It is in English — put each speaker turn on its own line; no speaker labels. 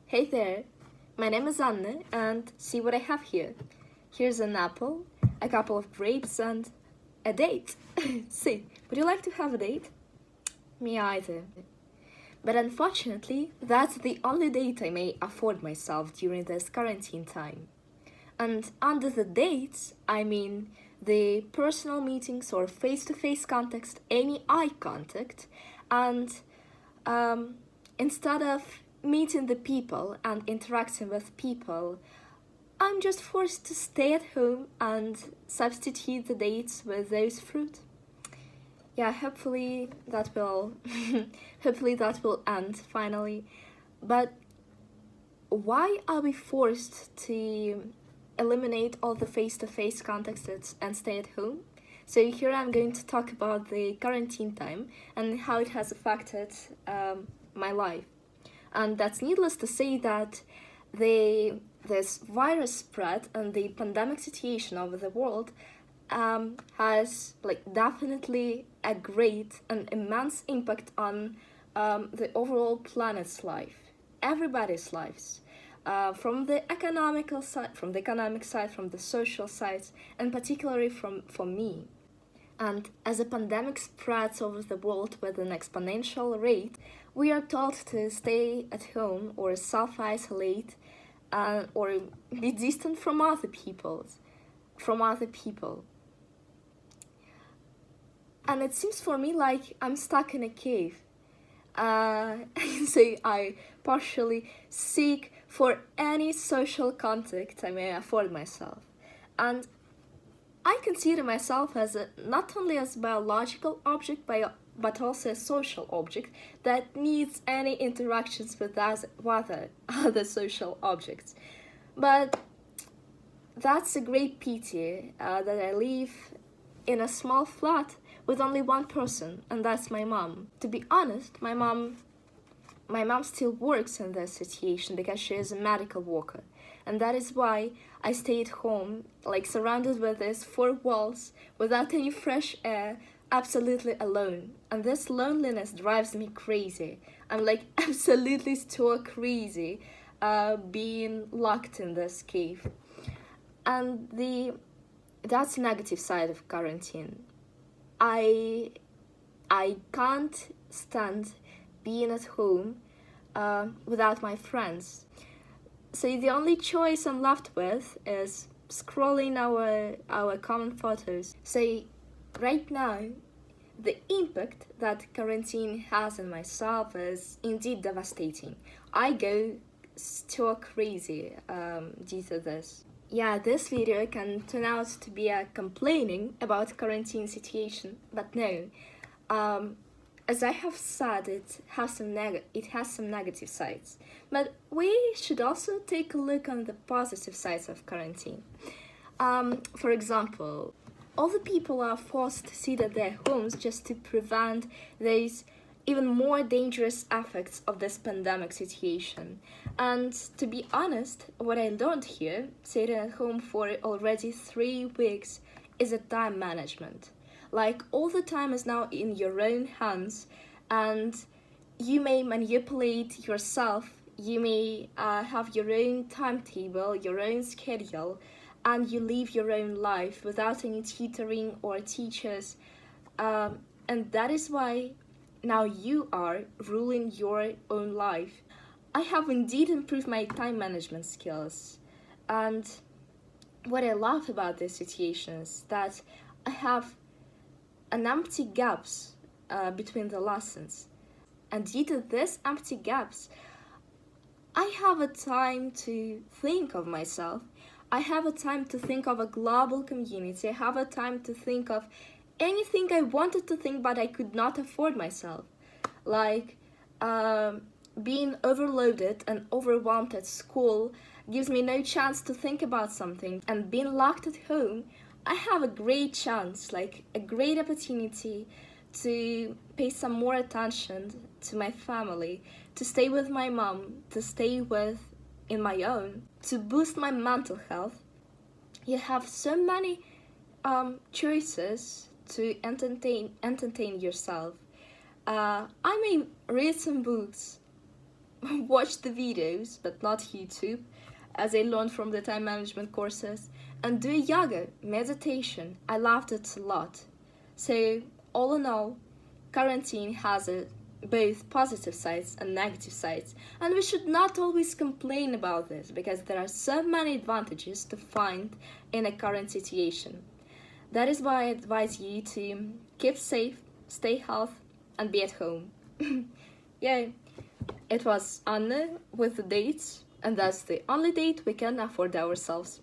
Hey there, my name is Anne, and see what I have here. Here's an apple, a couple of grapes, and a date. See, would you like to have a date? Me either. But unfortunately, that's the only date I may afford myself during this quarantine time. And under the dates, I mean the personal meetings or face-to-face context, any eye contact, and um, instead of meeting the people and interacting with people, I'm just forced to stay at home and substitute the dates with those fruit. Yeah, hopefully that will hopefully that will end finally. But why are we forced to eliminate all the face-to-face contacts and stay at home? So here I'm going to talk about the quarantine time and how it has affected my life. And that's needless to say that this virus spread and the pandemic situation over the world has definitely a great and immense impact on the overall planet's life, everybody's lives. From the economical side, from the social sides, and particularly for me. And as the pandemic spreads over the world with an exponential rate, we are told to stay at home or self-isolate or be distant from other people. And it seems for me like I'm stuck in a cave. So I partially seek for any social contact I may afford myself. And I consider myself as not only as a biological object, but also a social object that needs any interactions with other social objects. But that's a great pity that I live in a small flat with only one person, and that's my mom. To be honest, my mom still works in this situation because she is a medical worker. And that is why I stayed home, surrounded with these four walls, without any fresh air, absolutely alone. And this loneliness drives me crazy. I'm absolutely so crazy being locked in this cave. And that's the negative side of quarantine. I can't stand being at home without my friends. So the only choice I'm left with is scrolling our common photos. So right now, the impact that quarantine has on myself is indeed devastating. I go so crazy due to this. Yeah, this video can turn out to be a complaining about quarantine situation, but no. As I have said, it has some negative sides, but we should also take a look on the positive sides of quarantine. For example, all the people are forced to sit at their homes just to prevent those even more dangerous effects of this pandemic situation. And to be honest, what I learned here, sitting at home for already 3 weeks, is a time management. All the time is now in your own hands, and you may manipulate yourself. You may have your own timetable, your own schedule, and you live your own life without any tutoring or teachers. And that is why now you are ruling your own life. I have indeed improved my time management skills. And what I love about this situation is that I have an empty gaps between the lessons. And due to these empty gaps, I have a time to think of myself. I have a time to think of a global community. I have a time to think of anything I wanted to think but I could not afford myself. Being overloaded and overwhelmed at school gives me no chance to think about something, and being locked at home, I have a great chance, a great opportunity to pay some more attention to my family, to stay with my mom, to stay in my own, to boost my mental health. You have so many choices to entertain yourself. I may read some books, watch the videos, but not YouTube, as I learned from the time management courses, and do yoga, meditation. I loved it a lot. So, all in all, quarantine has both positive sides and negative sides, and we should not always complain about this because there are so many advantages to find in a current situation. That is why I advise you to keep safe, stay healthy, and be at home. Yay! It was Anna with the dates, and that's the only date we can afford ourselves.